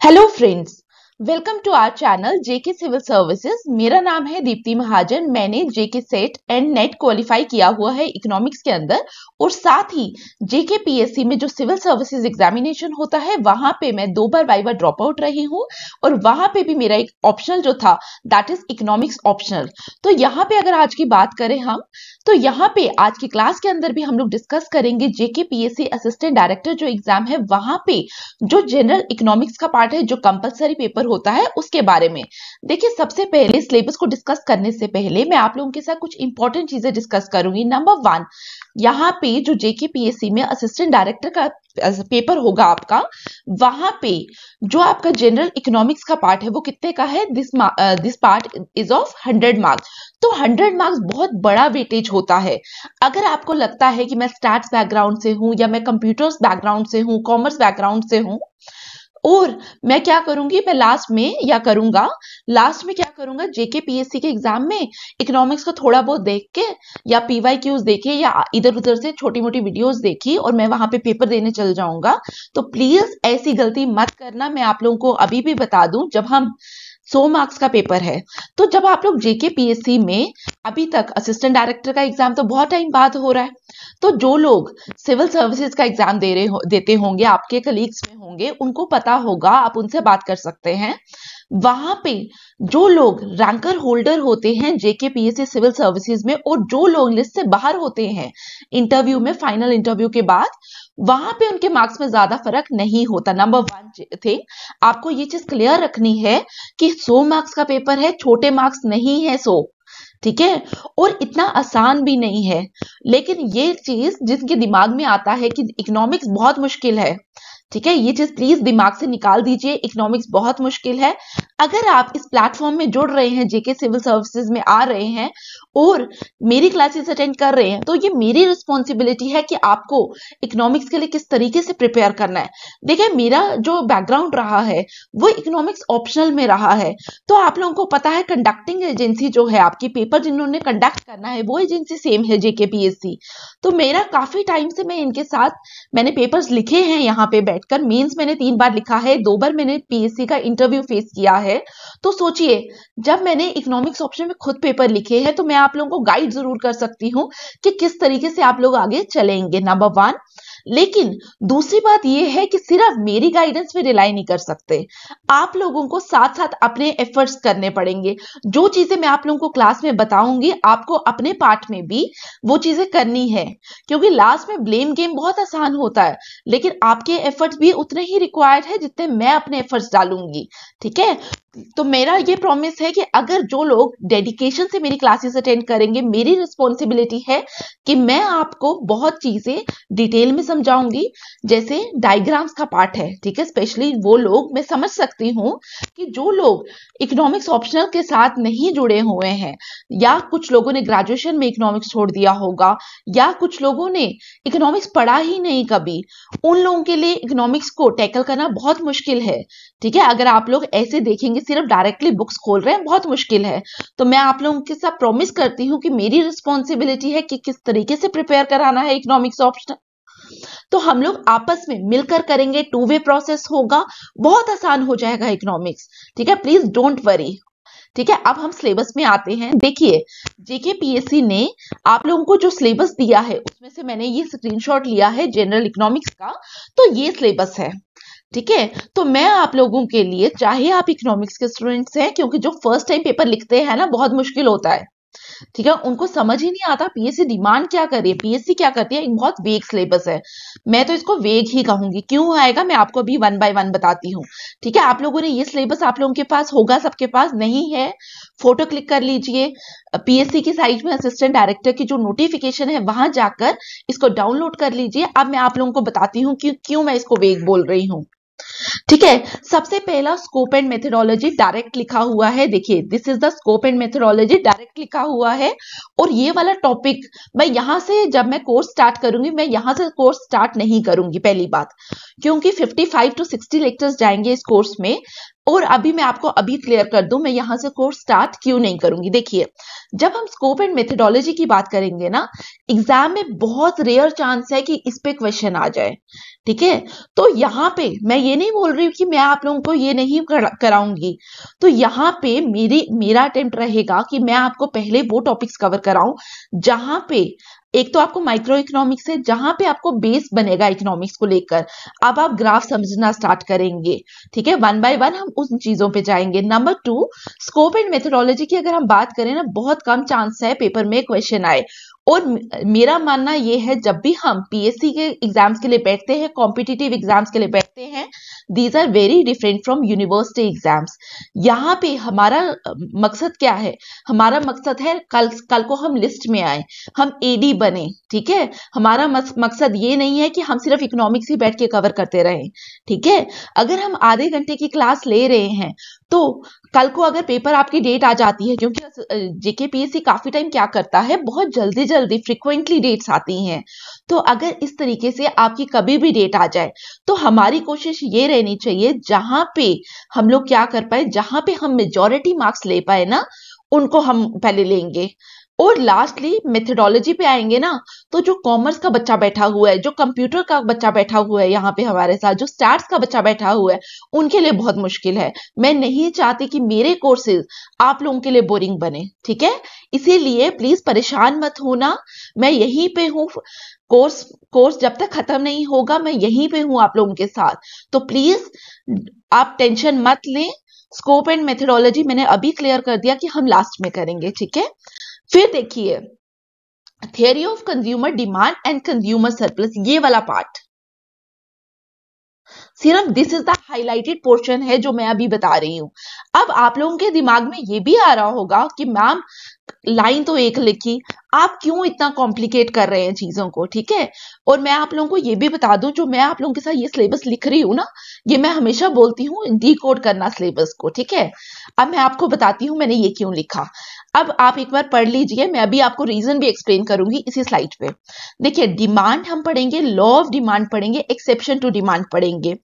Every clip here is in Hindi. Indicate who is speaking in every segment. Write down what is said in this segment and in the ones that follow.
Speaker 1: Hello friends, welcome to our channel JK civil services. मेरा नाम है दीप्ति महाजन। मैंने JK SET and NET qualify किया हुआ है इकोनॉमिक्स के अंदर, और साथ ही जेके पीएससी में जो सिविल सर्विसेज एग्जामिनेशन होता है वहां पे मैं 2 बार वाइवा ड्रॉप आउट रही हूँ, और वहां पे भी मेरा एक ऑप्शनल जो था दैट इज इकोनॉमिक्स ऑप्शनल। तो यहाँ पे अगर आज की बात करें हम, तो यहाँ पे आज की क्लास के अंदर भी हम लोग डिस्कस करेंगे जेके पीएससी असिस्टेंट डायरेक्टर जो एग्जाम है वहां पे जो जनरल इकोनॉमिक्स का पार्ट है, जो कंपलसरी पेपर होता है, उसके बारे में। देखिए, सबसे पहले सिलेबस को डिस्कस करने से पहले मैं आप लोगों के साथ कुछ इंपॉर्टेंट चीजें डिस्कस करूंगी। नंबर 1, यहाँ पे जो जेके पीएससी में असिस्टेंट डायरेक्टर का पेपर होगा आपका, वहां पे जो आपका जनरल इकोनॉमिक्स का पार्ट है वो कितने का है? This part is of 100 marks. तो 100 मार्क्स बहुत बड़ा वेटेज होता है। अगर आपको लगता है कि मैं स्टैट्स बैकग्राउंड से हूं, या मैं कंप्यूटर्स बैकग्राउंड से हूं, कॉमर्स बैकग्राउंड से हूं, और मैं क्या करूंगी, मैं लास्ट में क्या करूंगा, जेके पीएससी के एग्जाम में इकोनॉमिक्स को थोड़ा बहुत देख के, या पीवाई क्यूज देखे, या इधर उधर से छोटी मोटी वीडियोस देखी, और मैं वहां पे पेपर देने चल जाऊंगा। तो प्लीज ऐसी गलती मत करना। मैं आप लोगों को अभी भी बता दूं, जब हम 100 मार्क्स का पेपर है, तो जब आप लोग जेके पीएससी में, अभी तक असिस्टेंट डायरेक्टर का एग्जाम तो बहुत टाइम बाद हो रहा है, तो जो लोग सिविल सर्विसेज का एग्जाम देते होंगे, आपके कलीग्स में होंगे, उनको पता होगा, आप उनसे बात कर सकते हैं। वहां पे जो लोग रैंकर होल्डर होते हैं जेके पीएससी सिविल सर्विसेज में, और जो लोग लिस्ट से बाहर होते हैं इंटरव्यू में, फाइनल इंटरव्यू के बाद, वहां पे उनके मार्क्स में ज्यादा फर्क नहीं होता। नंबर 1 थिंग आपको ये चीज क्लियर रखनी है कि 100 मार्क्स का पेपर है, छोटे मार्क्स नहीं है 100, ठीक है, और इतना आसान भी नहीं है। लेकिन ये चीज जिनके दिमाग में आता है कि इकोनॉमिक्स बहुत मुश्किल है, ठीक है, ये चीज प्लीज दिमाग से निकाल दीजिए, इकोनॉमिक्स बहुत मुश्किल है। अगर आप इस प्लेटफॉर्म में जुड़ रहे हैं, जेके सिविल सर्विसेज में आ रहे हैं और मेरी क्लासेस अटेंड कर रहे हैं, तो ये मेरी रिस्पॉन्सिबिलिटी है कि आपको इकोनॉमिक्स के लिए किस तरीके से प्रिपेयर करना है। देखिए, मेरा जो बैकग्राउंड रहा है वो इकोनॉमिक्स ऑप्शनल में रहा है। तो आप लोगों को पता है, कंडक्टिंग एजेंसी जो है, आपकी पेपर जिन्होंने कंडक्ट करना है वो एजेंसी सेम है, जेके पीएससी। तो मेरा काफी टाइम से मैं इनके साथ, मैंने पेपर्स लिखे हैं यहाँ पे बैठकर। मेंस मैंने 3 बार लिखा है, 2 बार मैंने पीएससी का इंटरव्यू फेस किया है। तो सोचिए, जब मैंने इकोनॉमिक्स ऑप्शन में खुद पेपर लिखे हैं, तो मैं आप लोगों को गाइड जरूर कर सकती हूँ कि किस तरीके से आप लोग आगे चलेंगे, नंबर 1। लेकिन दूसरी बात यह है कि सिर्फ मेरी गाइडेंस पे रिलाई नहीं कर सकते, आप लोगों को साथ साथ अपने एफर्ट्स करने पड़ेंगे। जो चीजें मैं आप लोगों को क्लास में बताऊंगी, आपको अपने पार्ट में भी वो चीजें करनी है, क्योंकि लास्ट में ब्लेम गेम बहुत आसान होता है, लेकिन आपके एफर्ट्स भी उतने ही रिक्वायर्ड है जितने मैं अपने एफर्ट्स डालूंगी, ठीक है। तो मेरा ये प्रॉमिस है कि अगर जो लोग डेडिकेशन से मेरी क्लासेस अटेंड करेंगे, मेरी रिस्पॉन्सिबिलिटी है कि मैं आपको बहुत चीजें डिटेल में समझाऊंगी। जैसे डायग्राम्स का पार्ट है, ठीक है, स्पेशली वो लोग, मैं समझ सकती हूँ कि जो लोग इकोनॉमिक्स ऑप्शनल के साथ नहीं जुड़े हुए हैं, या कुछ लोगों ने ग्रेजुएशन में इकोनॉमिक्स छोड़ दिया होगा, या कुछ लोगों ने इकोनॉमिक्स पढ़ा ही नहीं कभी, उन लोगों के लिए इकोनॉमिक्स को टैकल करना बहुत मुश्किल है, ठीक है। अगर आप लोग ऐसे देखेंगे, सिर्फ डायरेक्टली बुक्स खोल रहे हैं, बहुत मुश्किल है। तो मैं आप लोगों के साथ प्रॉमिस करती हूँ कि मेरी रिस्पॉन्सिबिलिटी है कि किस तरीके से प्रिपेयर कराना है इकोनॉमिक्स ऑप्शन। तो हम लोग आपस में मिलकर करेंगे, 2 वे प्रोसेस होगा, बहुत आसान हो जाएगा इकोनॉमिक्स, ठीक है, प्लीज डोंट वरी, ठीक है। अब हम सिलेबस में आते हैं। देखिए, जेके पीएससी ने आप लोगों को जो सिलेबस दिया है, उसमें से मैंने ये स्क्रीनशॉट लिया है जनरल इकोनॉमिक्स का, तो ये सिलेबस है, ठीक है। तो मैं आप लोगों के लिए, चाहे आप इकोनॉमिक्स के स्टूडेंट्स हैं, क्योंकि जो फर्स्ट टाइम पेपर लिखते हैं ना, बहुत मुश्किल होता है, ठीक है, उनको समझ ही नहीं आता पीएससी डिमांड क्या कर रही है, पीएससी क्या करती है। एक बहुत वेग सिलेबस है, मैं तो इसको वेग ही कहूंगी। क्यों आएगा, मैं आपको अभी 1 बाय 1 बताती हूँ, ठीक है। आप लोगों ने ये सिलेबस, आप लोगों के पास होगा, सबके पास नहीं है, फोटो क्लिक कर लीजिए, पीएससी की साइट में असिस्टेंट डायरेक्टर की जो नोटिफिकेशन है वहां जाकर इसको डाउनलोड कर लीजिए। अब मैं आप लोगों को बताती हूँ कि क्यों मैं इसको वेग बोल रही हूँ, ठीक है। सबसे पहला स्कोप एंड मेथोडोलॉजी डायरेक्ट लिखा हुआ है। देखिए, this is the scope and methodology direct लिखा हुआ है। और ये वाला टॉपिक मैं यहां से, जब मैं कोर्स स्टार्ट करूंगी, मैं यहां से कोर्स स्टार्ट नहीं करूंगी, पहली बात, क्योंकि 55 to 60 लेक्चर्स जाएंगे इस कोर्स में। और अभी मैं आपको अभी क्लियर कर दूं, मैं यहां से कोर्स स्टार्ट क्यों नहीं करूंगी। देखिए, जब हम स्कोप एंड मेथोडोलॉजी की बात करेंगे ना, एग्जाम में बहुत रेयर चांस है कि इस पे क्वेश्चन आ जाए, ठीक है। तो यहाँ पे मैं ये नहीं बोल रही हूँ कि मैं आप लोगों को ये नहीं कराऊंगी। तो यहाँ पे मेरा अटेम्प्ट रहेगा कि मैं आपको पहले वो टॉपिक्स कवर कराऊं जहां पे एक तो आपको माइक्रो इकोनॉमिक्स है, जहां पे आपको बेस बनेगा इकोनॉमिक्स को लेकर। अब आप ग्राफ समझना स्टार्ट करेंगे, ठीक है। वन बाय वन हम उन चीजों पे जाएंगे। नंबर 2, स्कोप एंड मेथोडोलॉजी की अगर हम बात करें ना, बहुत कम चांस है पेपर में क्वेश्चन आए। और मेरा मानना ये है, जब भी हम पीएससी के एग्जाम्स के लिए बैठते हैं, कॉम्पिटिटिव एग्जाम्स के लिए बैठते हैं, these are very different from university exams. यहाँ पे हमारा मकसद क्या है? हमारा मकसद है कल को हम लिस्ट में आए, हम एडी बने, ठीक है। हमारा मकसद ये नहीं है कि हम सिर्फ इकोनॉमिक्स ही बैठ के कवर करते रहें, ठीक है। अगर हम आधे घंटे की क्लास ले रहे हैं, तो कल को अगर पेपर आपकी डेट आ जाती है, क्योंकि जेकेपीएससी काफी टाइम क्या करता है, बहुत जल्दी जल्दी फ्रिक्वेंटली डेट्स आती हैं। तो अगर इस तरीके से आपकी कभी भी डेट आ जाए, तो हमारी कोशिश ये रहनी चाहिए, जहां पे हम लोग क्या कर पाए, जहां पे हम मेजॉरिटी मार्क्स ले पाए ना, उनको हम पहले लेंगे। और लास्टली मेथोडोलॉजी पे आएंगे ना, तो जो कॉमर्स का बच्चा बैठा हुआ है, जो कंप्यूटर का बच्चा बैठा हुआ है यहाँ पे हमारे साथ, जो स्टैट्स का बच्चा बैठा हुआ है, उनके लिए बहुत मुश्किल है। मैं नहीं चाहती कि मेरे कोर्सेज आप लोगों के लिए बोरिंग बने, ठीक है। इसीलिए प्लीज परेशान मत होना, मैं यहीं पे हूँ। कोर्स जब तक खत्म नहीं होगा, मैं यहीं पे हूँ आप लोगों के साथ। तो प्लीज आप टेंशन मत लें। स्कोप एंड मेथोडोलॉजी मैंने अभी क्लियर कर दिया कि हम लास्ट में करेंगे, ठीक है। फिर देखिए, theory of consumer demand and consumer surplus, ये वाला पार्ट सिर्फ this is the highlighted portion है जो मैं अभी बता रही हूं। अब आप लोगों के दिमाग में ये भी आ रहा होगा कि मैम लाइन तो एक लिखी, आप क्यों इतना कॉम्प्लिकेट कर रहे हैं चीजों को, ठीक है। और मैं आप लोगों को ये भी बता दूं, जो मैं आप लोगों के साथ ये सिलेबस लिख रही हूं ना, ये मैं हमेशा बोलती हूँ डीकोड करना सिलेबस को, ठीक है। अब मैं आपको बताती हूँ मैंने ये क्यों लिखा। अब आप एक बार पढ़ लीजिए, मैं अभी आपको रीजन भी एक्सप्लेन करूंगी इसी स्लाइड पे। देखिए, डिमांड हम पढ़ेंगे, लॉ ऑफ डिमांड पढ़ेंगे, एक्सेप्शन टू डिमांड पढ़ेंगे,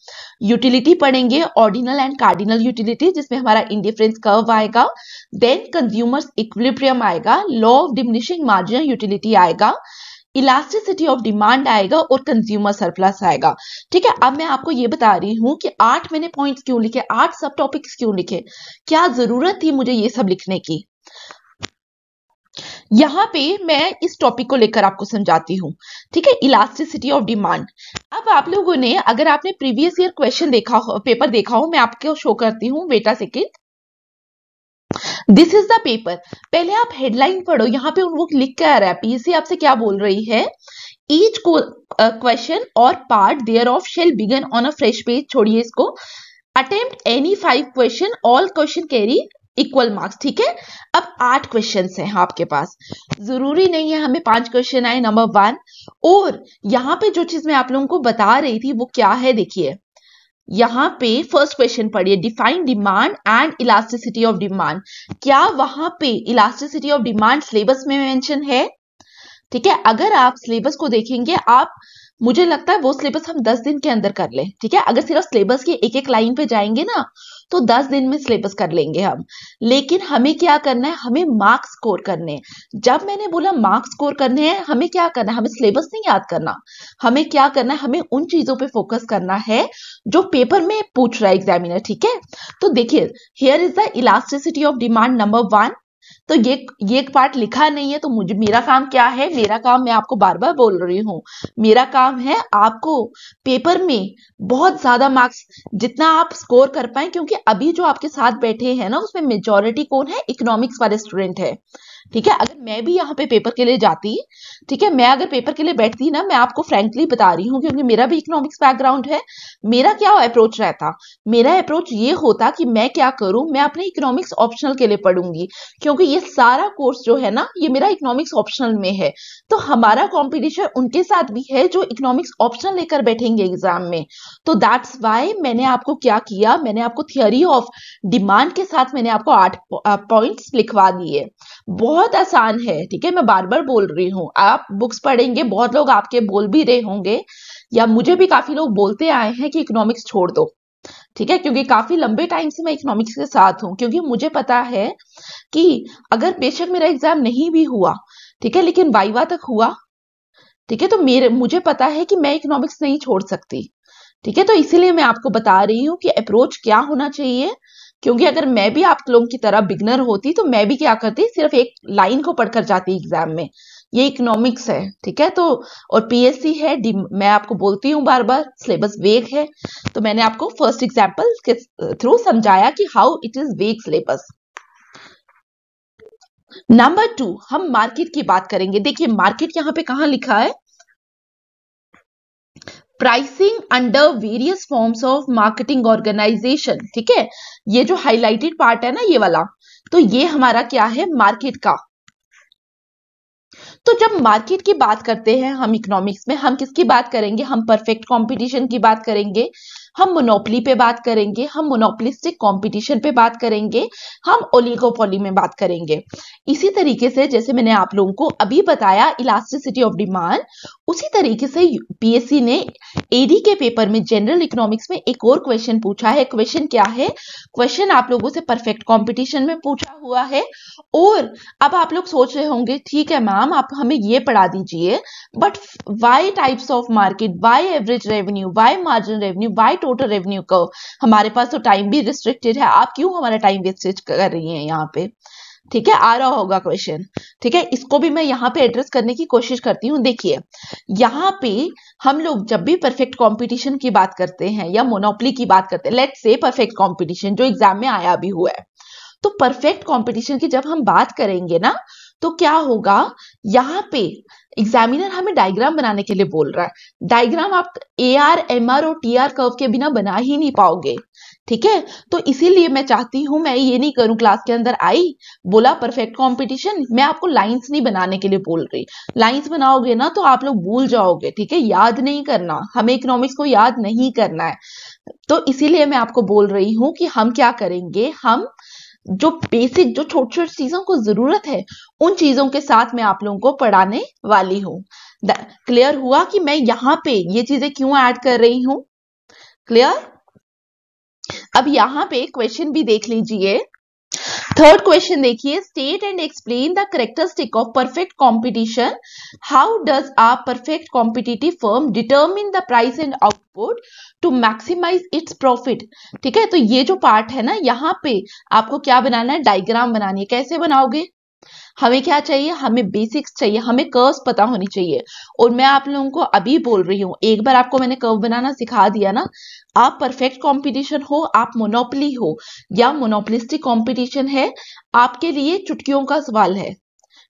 Speaker 1: यूटिलिटी पढ़ेंगे, ऑर्डिनल एंड कार्डिनल यूटिलिटी जिसमें हमारा इंडिफरेंस कर्व आएगा, देन कंज्यूमर्स इक्विलिब्रियम आएगा, law of diminishing marginal utility आएगा, इलास्टिसिटी ऑफ डिमांड आएगा और कंज्यूमर सरप्लस आएगा, ठीक है। अब मैं आपको ये बता रही हूं कि 8 मैंने पॉइंट्स क्यों लिखे, 8 सब टॉपिक्स क्यों लिखे, क्या जरूरत थी मुझे ये सब लिखने की। यहां पे मैं इस टॉपिक को लेकर आपको समझाती हूं, ठीक है, इलास्टिसिटी ऑफ डिमांड। अब आप लोगों ने, अगर आपने प्रीवियस ईयर क्वेश्चन देखा हो, पेपर देखा हो, मैं आपको शो करती हूं, wait a second. This is the paper. पहले आप हेडलाइन पढ़ो, यहाँ पे वो लिख के आ रहा है, पीएससी आपसे क्या बोल रही है, ईच क्वेश्चन और part thereof shall begin on a fresh page, छोड़िए इसको, attempt any 5 question, all question carry equal marks, ठीक है। अब 8 क्वेश्चन हैं आपके पास, जरूरी नहीं है हमें 5 क्वेश्चन आए, नंबर 1। और यहाँ पे जो चीज मैं आप लोगों को बता रही थी वो क्या है, देखिए यहाँ पे फर्स्ट क्वेश्चन पढ़िए, define demand and elasticity of demand. क्या वहां पे इलास्टिसिटी ऑफ डिमांड सिलेबस में मेंशन है, ठीक है। अगर आप सिलेबस को देखेंगे, आप, मुझे लगता है वो सिलेबस हम 10 दिन के अंदर कर ले, ठीक है। अगर सिर्फ सिलेबस की एक एक लाइन पे जाएंगे ना, तो 10 दिन में सिलेबस कर लेंगे हम। लेकिन हमें क्या करना है, हमें मार्क्स स्कोर करने हैं। जब मैंने बोला मार्क्स स्कोर करने हैं, हमें क्या करना है, हमें सिलेबस नहीं याद करना, हमें क्या करना है, हमें उन चीजों पे फोकस करना है जो पेपर में पूछ रहा है एग्जामिनर, ठीक है। तो देखिए, here is the elasticity of demand number 1। तो ये एक पार्ट लिखा नहीं है, तो मुझे, मेरा काम क्या है, मेरा काम, मैं आपको बार बार बोल रही हूँ, मेरा काम है आपको पेपर में बहुत ज्यादा मार्क्स जितना आप स्कोर कर पाए, क्योंकि अभी जो आपके साथ बैठे हैं ना, उसमें मेजॉरिटी कौन है, इकोनॉमिक्स वाले स्टूडेंट है, ठीक है। अगर मैं भी यहाँ पे पेपर के लिए जाती, ठीक है, मैं अगर पेपर के लिए बैठती ना, मैं आपको फ्रैंकली बता रही हूँ, क्योंकि मेरा भी इकोनॉमिक्स बैकग्राउंड है, मेरा क्या अप्रोच रहता, मेरा अप्रोच ये होता कि मैं क्या करूं, मैं अपने इकोनॉमिक्स ऑप्शनल के लिए पढ़ूंगी, क्योंकि ये सारा कोर्स जो है ना, ये मेरा इकोनॉमिक्स ऑप्शनल में है। तो हमारा कंपटीशन उनके साथ भी है जो इकोनॉमिक्स ऑप्शनल लेकर बैठेंगे एग्जाम में। तो दैट्स वाई मैंने आपको क्या किया, मैंने आपको थियरी ऑफ डिमांड के साथ मैंने आपको 8 पॉइंट्स लिखवा दिए। बहुत आसान है, ठीक है, मैं बार बार बोल रही हूँ, आप बुक्स पढ़ेंगे, बहुत लोग आपके बोल भी रहे होंगे, या मुझे भी काफी लोग बोलते आए हैं कि इकोनॉमिक्स छोड़ दो, ठीक है, क्योंकि काफी लंबे टाइम से मैं इकोनॉमिक्स के साथ हूं, क्योंकि मुझे पता है कि अगर बेशक मेरा एग्जाम नहीं भी हुआ, ठीक है, लेकिन वाइवा तक हुआ, ठीक है, तो मुझे पता है कि मैं इकोनॉमिक्स नहीं छोड़ सकती। ठीक है, तो इसीलिए मैं आपको बता रही हूँ कि अप्रोच क्या होना चाहिए। क्योंकि अगर मैं भी आप लोगों की तरह बिगनर होती तो मैं भी क्या करती, सिर्फ एक लाइन को पढ़कर जाती एग्जाम में। ये इकोनॉमिक्स है, ठीक है, तो और पीएससी है, मैं आपको बोलती हूँ बार बार सिलेबस वेग है। तो मैंने आपको फर्स्ट एग्जाम्पल के थ्रू समझाया कि हाउ इट इज वेग सिलेबस। नंबर 2, हम मार्केट की बात करेंगे। देखिए मार्केट यहाँ पे कहाँ लिखा है, pricing under various forms of marketing organisation. ठीक है, ये जो हाईलाइटेड पार्ट है ना ये वाला, तो ये हमारा क्या है, मार्केट का। तो जब मार्केट की बात करते हैं हम इकोनॉमिक्स में, हम किसकी बात करेंगे, हम परफेक्ट कंपटीशन की बात करेंगे, हम मोनोपोली पे बात करेंगे, हम मोनोपोलिस्टिक कंपटीशन पे बात करेंगे, हम ओलिगोपोली में बात करेंगे। इसी तरीके से जैसे मैंने आप लोगों को अभी बताया इलास्टिसिटी ऑफ डिमांड, उसी तरीके से पीएससी ने एडी के पेपर में जनरल इकोनॉमिक्स में एक और क्वेश्चन पूछा है। क्वेश्चन क्या है, क्वेश्चन आप लोगों से परफेक्ट कंपटीशन में पूछा हुआ है। और अब आप लोग सोच रहे होंगे ठीक है मैम आप हमें ये पढ़ा दीजिए, but why types of market, why average revenue, why marginal revenue, why total revenue curve. हमारे पास तो टाइम भी रिस्ट्रिक्टेड है, आप क्यों हमारा टाइम वेस्ट कर रही हैं यहाँ पे। ठीक है, आ रहा होगा क्वेश्चन। ठीक है, इसको भी मैं यहाँ पे एड्रेस करने की कोशिश करती हूँ। देखिए यहाँ पे हम लोग जब भी परफेक्ट कंपटीशन की बात करते हैं या मोनोपोली की बात करते हैं, लेट्स से परफेक्ट कंपटीशन जो एग्जाम में आया भी हुआ है, तो परफेक्ट कंपटीशन की जब हम बात करेंगे ना, तो क्या होगा, यहाँ पे एग्जामिनर हमें डायग्राम बनाने के लिए बोल रहा है। डायग्राम आप एआर, एमआर और टीआर कर्व के बिना बना ही नहीं पाओगे। ठीक है, तो इसीलिए मैं चाहती हूं, मैं ये नहीं करूं क्लास के अंदर आई बोला परफेक्ट कंपटीशन, मैं आपको लाइंस नहीं बनाने के लिए बोल रही। लाइंस बनाओगे ना तो आप लोग भूल जाओगे। ठीक है, याद नहीं करना, हमें इकोनॉमिक्स को याद नहीं करना है। तो इसीलिए मैं आपको बोल रही हूं कि हम क्या करेंगे, हम जो बेसिक, जो छोटी छोटी चीजों को जरूरत है, उन चीजों के साथ मैं आप लोगों को पढ़ाने वाली हूँ। क्लियर हुआ कि मैं यहाँ पे ये चीजें क्यों ऐड कर रही हूँ, क्लियर। अब यहाँ पे क्वेश्चन भी देख लीजिए। थर्ड क्वेश्चन देखिए, state and explain the characteristic of perfect competition. How does a perfect competitive firm determine the price and output to maximise its profit. ठीक है, तो ये जो पार्ट है ना, यहाँ पे आपको क्या बनाना है, डायग्राम बनानी है। कैसे बनाओगे, हमें क्या चाहिए, हमें बेसिक्स चाहिए, हमें कर्व्स पता होनी चाहिए। और मैं आप लोगों को अभी बोल रही हूँ, एक बार आपको मैंने कर्व बनाना सिखा दिया ना, आप परफेक्ट कंपटीशन हो, आप मोनोपोली हो या मोनोपोलिस्टिक कंपटीशन है, आपके लिए चुटकियों का सवाल है।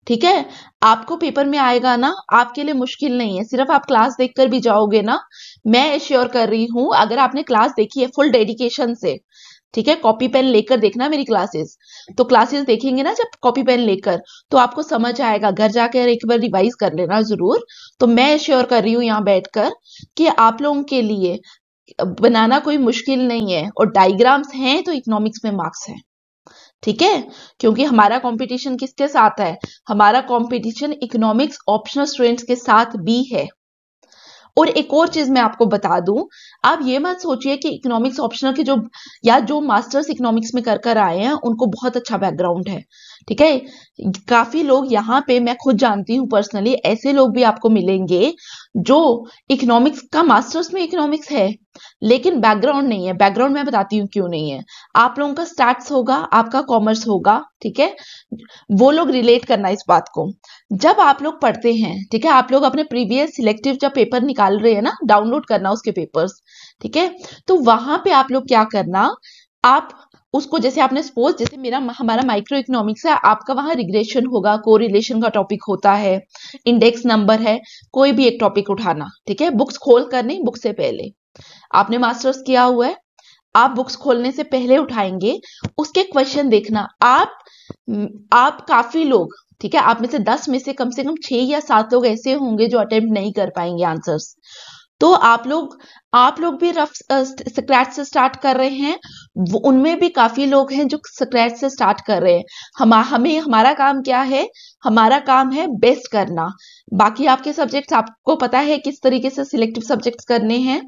Speaker 1: ठीक है, आपको पेपर में आएगा ना, आपके लिए मुश्किल नहीं है। सिर्फ आप क्लास देखकर भी जाओगे ना, मैं एश्योर कर रही हूं, अगर आपने क्लास देखी है फुल डेडिकेशन से, ठीक है, कॉपी पेन लेकर देखना मेरी क्लासेस, तो क्लासेस देखेंगे ना जब कॉपी पेन लेकर, तो आपको समझ आएगा। घर जाकर एक बार रिवाइज कर लेना जरूर। तो मैं एश्योर कर रही हूँ यहाँ बैठकर कि आप लोगों के लिए बनाना कोई मुश्किल नहीं है, और डायग्राम्स हैं तो इकोनॉमिक्स में मार्क्स है। ठीक है, क्योंकि हमारा कंपटीशन किसके साथ है, हमारा कंपटीशन इकोनॉमिक्स ऑप्शनल स्टूडेंट्स के साथ भी है। और एक और चीज मैं आपको बता दूं, आप ये मत सोचिए कि इकोनॉमिक्स ऑप्शनल के जो मास्टर्स इकोनॉमिक्स में कर आए हैं उनको बहुत अच्छा बैकग्राउंड है। ठीक है, काफी लोग यहाँ पे, मैं खुद जानती हूँ पर्सनली, ऐसे लोग भी आपको मिलेंगे जो इकोनॉमिक्स का मास्टर्स में इकोनॉमिक्स है लेकिन बैकग्राउंड नहीं है। बैकग्राउंड मैं बताती हूँ क्यों नहीं है। आप लोगों का स्टैट्स होगा, आपका कॉमर्स होगा, ठीक है, वो लोग रिलेट करना इस बात को। जब आप लोग पढ़ते हैं, ठीक है, आप लोग अपने प्रीवियस सिलेक्टिव जब पेपर निकाल रहे हैं ना, डाउनलोड करना उसके पेपर्स, ठीक है, तो वहां पे आप लोग क्या करना, आप उसको, जैसे आपने सपोज, जैसे हमारा माइक्रो इकोनॉमिक्स है, आपका वहां रिग्रेशन होगा, कोरिलेशन का टॉपिक होता है, इंडेक्स नंबर है, कोई भी एक टॉपिक उठाना। ठीक है, बुक्स खोल कर नहीं, बुक से पहले। आपने मास्टर्स किया हुआ है, आप बुक्स खोलने से पहले उठाएंगे, उसके क्वेश्चन देखना। आप काफी लोग, ठीक है, आप में से 10 में से कम 6 या 7 लोग ऐसे होंगे जो अटेम्प्ट नहीं कर पाएंगे आंसर्स। तो आप लोग भी रफ स्क्रैच से स्टार्ट कर रहे हैं, उनमें भी काफी लोग हैं जो स्क्रैच से स्टार्ट कर रहे हैं। हमारा काम क्या है, हमारा काम है बेस्ट करना। बाकी आपके सब्जेक्ट्स आपको पता है किस तरीके से सिलेक्टिव सब्जेक्ट्स करने हैं।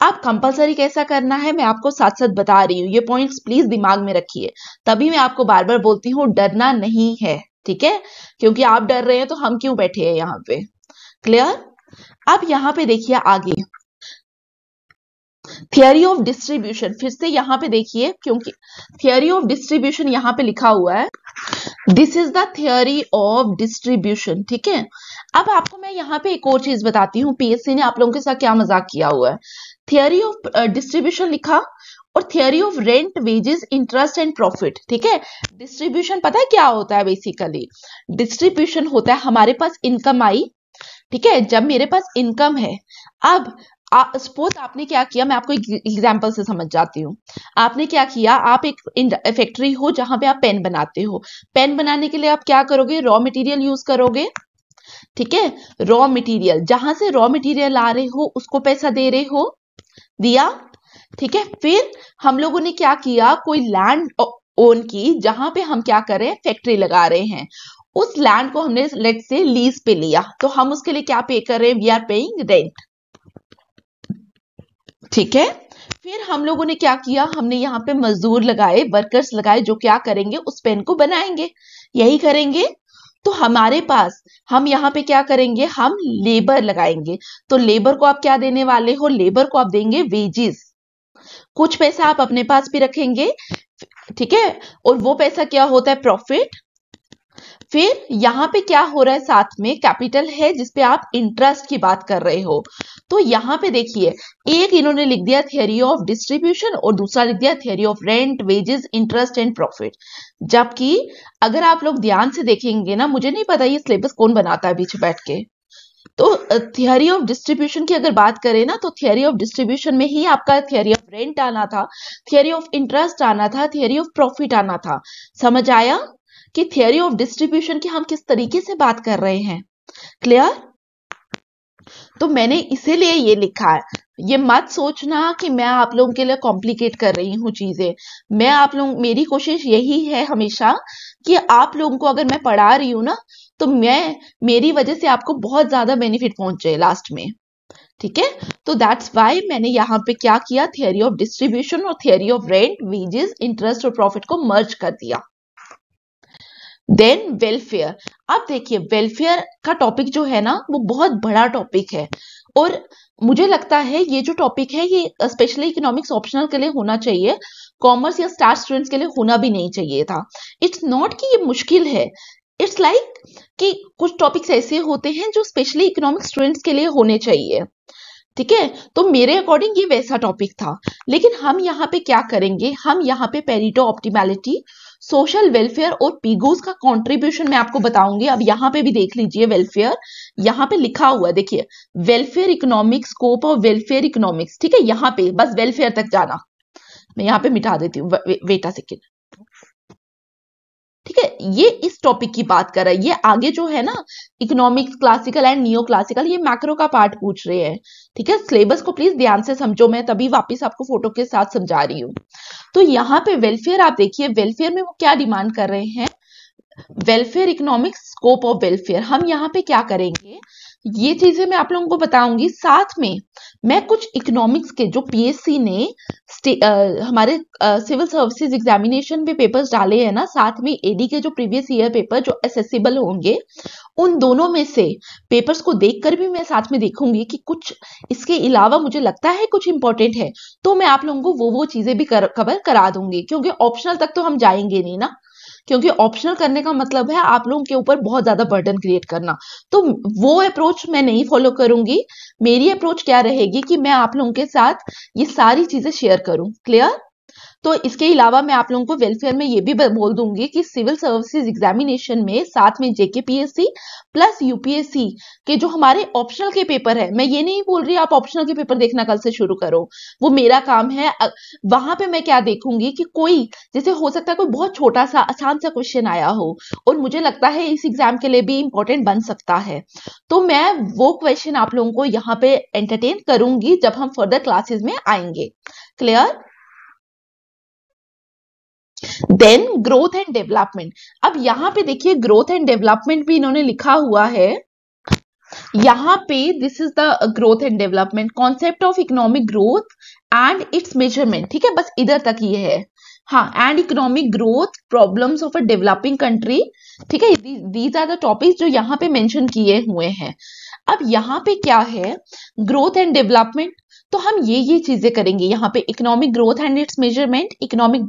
Speaker 1: अब कंपलसरी कैसा करना है मैं आपको साथ साथ बता रही हूँ, ये पॉइंट्स प्लीज दिमाग में रखिए, तभी मैं आपको बार बार बोलती हूँ डरना नहीं है, ठीक है, क्योंकि आप डर रहे हैं तो हम क्यों बैठे हैं यहाँ पे। क्लियर। अब यहाँ पे देखिए आगे थियरी ऑफ डिस्ट्रीब्यूशन, फिर से यहाँ पे देखिए, क्योंकि थियरी ऑफ डिस्ट्रीब्यूशन यहाँ पे लिखा हुआ है, this is the theory of distribution, ठीक है। अब आपको मैं यहाँ पे एक और चीज बताती हूँ, पीएससी ने आप लोगों के साथ क्या मजाक किया हुआ है। थियरी ऑफ डिस्ट्रीब्यूशन लिखा और theory of rent, wages, interest and profit, ठीक है। डिस्ट्रीब्यूशन पता है क्या होता है, बेसिकली डिस्ट्रीब्यूशन होता है हमारे पास इनकम आई, ठीक है, जब मेरे पास इनकम है, अब सपोज आपने क्या किया, मैं आपको एक एग्जांपल से समझ जाती हूँ। आपने क्या किया, आप एक फैक्ट्री हो जहां पे आप पेन बनाते हो, पेन बनाने के लिए आप क्या करोगे, रॉ मटेरियल यूज करोगे, ठीक है, रॉ मटेरियल, जहां से रॉ मटेरियल ला रहे हो उसको पैसा दे रहे हो, दिया, ठीक है। फिर हम लोगों ने क्या किया, कोई लैंड ओन की जहां पे हम क्या कर रहे हैं, फैक्ट्री लगा रहे हैं, उस लैंड को हमने लेट से लीज पे लिया, तो हम उसके लिए क्या पे कर रहे हैं, वी आर पेइंग रेंट, ठीक है। फिर हम लोगों ने क्या किया, हमने यहाँ पे मजदूर लगाए, वर्कर्स लगाए, जो क्या करेंगे, उस पेन को बनाएंगे, यही करेंगे। तो हमारे पास हम यहाँ पे क्या करेंगे, हम लेबर लगाएंगे, तो लेबर को आप क्या देने वाले हो, लेबर को आप देंगे वेजेस, कुछ पैसा आप अपने पास भी रखेंगे, ठीक है, और वो पैसा क्या होता है, प्रॉफिट। फिर यहाँ पे क्या हो रहा है, साथ में कैपिटल है जिसपे आप इंटरेस्ट की बात कर रहे हो। तो यहाँ पे देखिए, एक इन्होंने लिख दिया थियरी ऑफ डिस्ट्रीब्यूशन और दूसरा लिख दिया theory of rent, wages, interest and profit. जबकि अगर आप लोग ध्यान से देखेंगे ना, मुझे नहीं पता ये सिलेबस कौन बनाता है पीछे बैठ के, तो थियरी ऑफ डिस्ट्रीब्यूशन की अगर बात करें ना, तो थियरी ऑफ डिस्ट्रीब्यूशन में ही आपका थियरी ऑफ रेंट आना था, थियरी ऑफ इंटरेस्ट आना था, थियरी ऑफ प्रॉफिट आना था। समझ आया कि थियरी ऑफ डिस्ट्रीब्यूशन की हम किस तरीके से बात कर रहे हैं। क्लियर। तो मैंने इसीलिए ये लिखा है, ये मत सोचना कि मैं आप लोगों के लिए कॉम्प्लिकेट कर रही हूँ चीजें, मैं आप लोग, मेरी कोशिश यही है हमेशा कि आप लोगों को अगर मैं पढ़ा रही हूँ ना, तो मेरी वजह से आपको बहुत ज्यादा बेनिफिट पहुंचे लास्ट में, ठीक है। तो दैट्स वाई मैंने यहाँ पे क्या किया, थियरी ऑफ डिस्ट्रीब्यूशन और theory of rent, wages, interest और प्रॉफिट को मर्ज कर दिया। Then welfare. अब देखिए वेलफेयर का टॉपिक जो है ना, वो बहुत बड़ा टॉपिक है, और मुझे लगता है ये जो टॉपिक है ये स्पेशली इकोनॉमिक्स ऑप्शनल के लिए होना चाहिए, कॉमर्स या स्टार स्टूडेंट्स के लिए होना भी नहीं चाहिए था। इट्स नॉट कि ये मुश्किल है, इट्स लाइक कि कुछ टॉपिक्स ऐसे होते हैं जो स्पेशली इकोनॉमिक्स स्टूडेंट्स के लिए होने चाहिए, ठीक है। तो मेरे अकॉर्डिंग ये वैसा टॉपिक था, लेकिन हम यहाँ पे क्या करेंगे, हम यहाँ पे पेरिटो ऑप्टिमैलिटी, सोशल वेलफेयर और पीगोस का कंट्रीब्यूशन मैं आपको बताऊंगी। अब यहाँ पे भी देख लीजिए वेलफेयर, यहाँ पे लिखा हुआ है, देखिए welfare economics, scope of welfare economics, ठीक है, यहाँ पे बस वेलफेयर तक जाना, मैं यहाँ पे मिटा देती हूँ, वेट अ सेकेंड, ठीक है। ये इस टॉपिक की बात कर रहा है, ये आगे जो है ना economics classical and neo classical, ये मैक्रो का पार्ट पूछ रहे हैं, ठीक है। सिलेबस को प्लीज ध्यान से समझो, मैं तभी वापस आपको फोटो के साथ समझा रही हूँ। तो यहाँ पे वेलफेयर आप देखिए, वेलफेयर में वो क्या डिमांड कर रहे हैं, welfare economics, scope of welfare. हम यहाँ पे क्या करेंगे, ये चीजें मैं आप लोगों को बताऊंगी, साथ में मैं कुछ इकोनॉमिक्स के जो पीएससी ने हमारे सिविल सर्विसेज एग्जामिनेशन में पेपर्स डाले हैं ना, साथ में एडी के जो प्रीवियस ईयर पेपर जो एसेसिबल होंगे, उन दोनों में से पेपर्स को देखकर भी मैं साथ में देखूंगी कि कुछ इसके अलावा मुझे लगता है कुछ इंपॉर्टेंट है, तो मैं आप लोगों को वो चीजें भी कवर करा दूंगी, क्योंकि ऑप्शनल तक तो हम जाएंगे नहीं ना, क्योंकि ऑप्शनल करने का मतलब है आप लोगों के ऊपर बहुत ज्यादा बर्डन क्रिएट करना, तो वो अप्रोच मैं नहीं फॉलो करूंगी। मेरी अप्रोच क्या रहेगी कि मैं आप लोगों के साथ ये सारी चीजें शेयर करूं। क्लियर। तो इसके अलावा मैं आप लोगों को वेलफेयर में ये भी बोल दूंगी कि सिविल सर्विसेज एग्जामिनेशन में साथ में जेकेपीएससी प्लस यूपीएससी के जो हमारे ऑप्शनल के पेपर है, मैं ये नहीं बोल रही आप ऑप्शनल के पेपर देखना कल से शुरू करो, वो मेरा काम है। वहां पे मैं क्या देखूंगी कि कोई, जैसे हो सकता है कोई बहुत छोटा सा आसान सा क्वेश्चन आया हो और मुझे लगता है इस एग्जाम के लिए भी इंपॉर्टेंट बन सकता है, तो मैं वो क्वेश्चन आप लोगों को यहाँ पे एंटरटेन करूंगी जब हम फर्दर क्लासेस में आएंगे। Clear. Then growth and development. अब यहां पे देखिए ग्रोथ एंड डेवलपमेंट भी इन्होंने लिखा हुआ है, यहाँ पे this is the growth and development, concept of economic growth and it's measurement, ठीक है, बस इधर तक ये है। हाँ, and economic growth problems of a developing country, ठीक है, दीज आर द टॉपिक्स जो यहाँ पे मेंशन किए हुए हैं। अब यहाँ पे क्या है, ग्रोथ एंड डेवलपमेंट, तो हम ये चीजें करेंगे यहाँ पे, economic growth and it's measurement, economic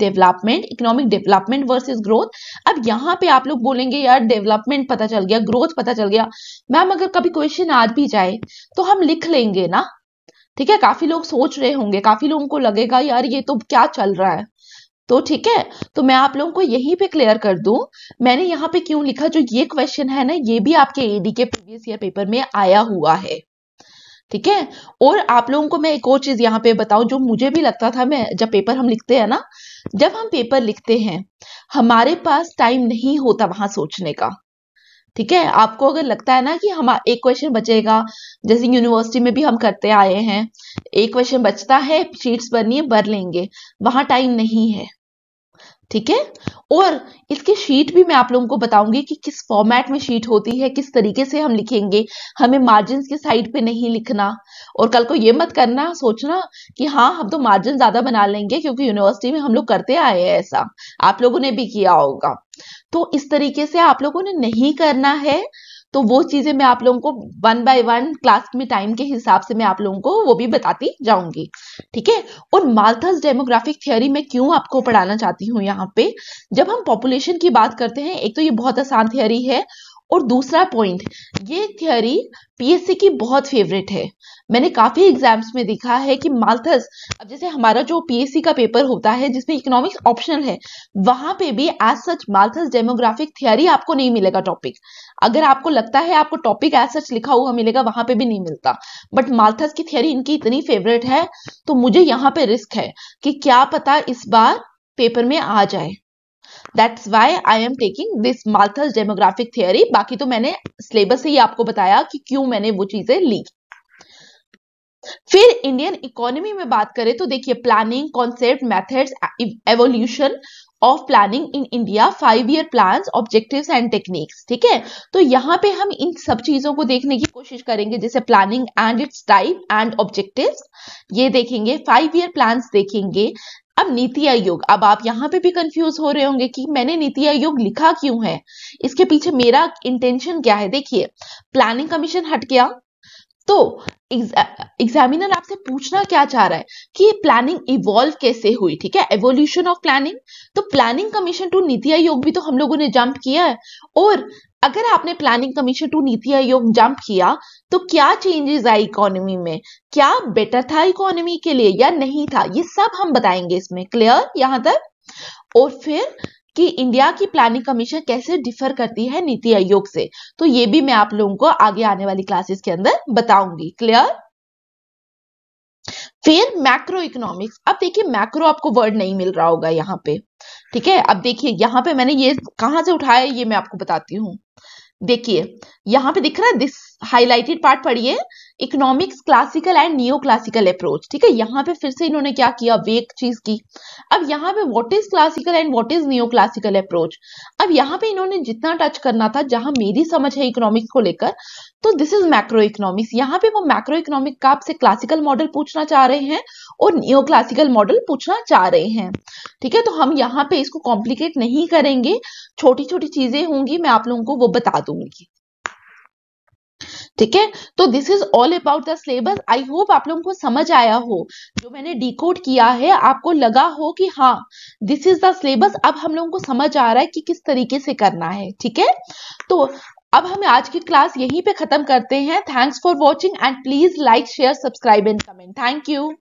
Speaker 1: development versus growth. अब यहाँ पे आप लोग बोलेंगे यार डेवलपमेंट पता चल गया, ग्रोथ पता चल गया मैम, अगर कभी क्वेश्चन आ भी जाए तो हम लिख लेंगे ना, ठीक है। काफी लोग सोच रहे होंगे, काफी लोगों को लगेगा यार ये तो क्या चल रहा है, तो ठीक है, तो मैं आप लोगों को यहीं पे क्लियर कर दूं, मैंने यहाँ पे क्यों लिखा, जो ये क्वेश्चन है ना, ये भी आपके एडी के प्रीवियस ईयर पेपर में आया हुआ है, ठीक है। और आप लोगों को मैं एक और चीज यहाँ पे बताऊं, जो मुझे भी लगता था, मैं जब पेपर हम लिखते हैं ना, जब हम पेपर लिखते हैं हमारे पास टाइम नहीं होता वहां सोचने का, ठीक है। आपको अगर लगता है ना कि हम एक क्वेश्चन बचेगा, जैसे यूनिवर्सिटी में भी हम करते आए हैं, एक क्वेश्चन बचता है, शीट्स भरनी है, भर लेंगे, वहां टाइम नहीं है, ठीक है। और इसकी शीट भी मैं आप लोगों को बताऊंगी कि किस फॉर्मेट में शीट होती है, किस तरीके से हम लिखेंगे, हमें मार्जिन की साइड पे नहीं लिखना। और कल को ये मत करना सोचना कि हाँ हम तो मार्जिन ज्यादा बना लेंगे, क्योंकि यूनिवर्सिटी में हम लोग करते आए हैं ऐसा, आप लोगों ने भी किया होगा, तो इस तरीके से आप लोगों ने नहीं करना है। तो वो चीजें मैं आप लोगों को वन बाय वन क्लास में टाइम के हिसाब से मैं आप लोगों को वो भी बताती जाऊंगी, ठीक है। और माल्थस डेमोग्राफिक थ्योरी मैं क्यों आपको पढ़ाना चाहती हूँ यहाँ पे, जब हम पॉपुलेशन की बात करते हैं, एक तो ये बहुत आसान थ्योरी है, और दूसरा पॉइंट, ये थ्योरी पीएससी की बहुत फेवरेट है। मैंने काफी एग्जाम्स में देखा है कि माल्थस, अब जैसे हमारा जो पीएससी का पेपर होता है जिसमें इकोनॉमिक्स ऑप्शनल है, वहां पे भी as such Malthus demographic theory आपको नहीं मिलेगा टॉपिक। अगर आपको लगता है आपको टॉपिक एज सच लिखा हुआ मिलेगा, वहां पे भी नहीं मिलता, बट माल्थस की थ्योरी इनकी इतनी फेवरेट है, तो मुझे यहाँ पे रिस्क है कि क्या पता इस बार पेपर में आ जाए। That's why I am taking this Malthus demographic theory. बाकी तो मैंने सिलेबस से ही आपको बताया कि क्यों मैंने वो चीजें ली। फिर इंडियन इकोनॉमी में बात करें तो देखिए, planning concept, methods, evolution of planning in India, 5 year plans, objectives and techniques, ठीक है। तो यहाँ पे हम इन सब चीजों को देखने की कोशिश करेंगे, जैसे planning and it's type and objectives, ये देखेंगे, 5 ईयर प्लान्स देखेंगे। अब नीति आयोग, अब आप यहाँ पे भी कंफ्यूज हो रहे होंगे कि मैंने नीति आयोग लिखा क्यों है, इसके पीछे मेरा इंटेंशन क्या है। देखिए, प्लानिंग कमीशन हट गया, तो एग्जामिनर आपसे पूछना क्या चाह रहा है कि प्लानिंग इवॉल्व कैसे हुई, ठीक है, एवोल्यूशन ऑफ प्लानिंग। तो planning commission to NITI Aayog भी तो हम लोगों ने जंप किया है, और अगर आपने planning commission to NITI Aayog jump किया तो क्या चेंजेस आई इकोनॉमी में, क्या बेटर था इकोनॉमी के लिए या नहीं था, ये सब हम बताएंगे इसमें, क्लियर यहां तक। और फिर कि इंडिया की प्लानिंग कमीशन कैसे डिफर करती है नीति आयोग से, तो ये भी मैं आप लोगों को आगे आने वाली क्लासेस के अंदर बताऊंगी, क्लियर। फिर मैक्रो इकोनॉमिक्स, अब देखिए मैक्रो आपको वर्ड नहीं मिल रहा होगा यहाँ पे, ठीक है। अब देखिए यहाँ पे मैंने ये कहां से उठाया ये मैं आपको बताती हूँ। देखिए यहाँ पे दिख रहा है, दिस हाईलाइटेड पार्ट पढ़िए, economics classical and neo classical approach, ठीक है। यहाँ पे फिर से इन्होंने क्या किया, वेक चीज की। अब यहाँ पे what is classical and what is neo classical approach, अब यहाँ पे इन्होंने जितना टच करना था, जहां मेरी समझ है इकोनॉमिक्स को लेकर, तो दिस इज मैक्रो इकोनॉमिक्स। यहाँ पे वो मैक्रो इकोनॉमिक का आपसे क्लासिकल मॉडल पूछना चाह रहे हैं और नियो क्लासिकल मॉडल पूछना चाह रहे हैं, ठीक है। तो हम यहाँ पे इसको कॉम्प्लिकेट नहीं करेंगे, छोटी छोटी चीजें होंगी, मैं आप लोगों को वो बता दूंगी, ठीक है। तो this is all about the syllabus. I hope आप लोगों को समझ आया हो, जो मैंने डिकोड किया है आपको लगा हो कि हाँ दिस इज द सिलेबस, अब हम लोगों को समझ आ रहा है कि किस तरीके से करना है, ठीक है। तो अब हम आज की क्लास यहीं पे खत्म करते हैं। Thanks for watching and please like share subscribe and comment. Thank you.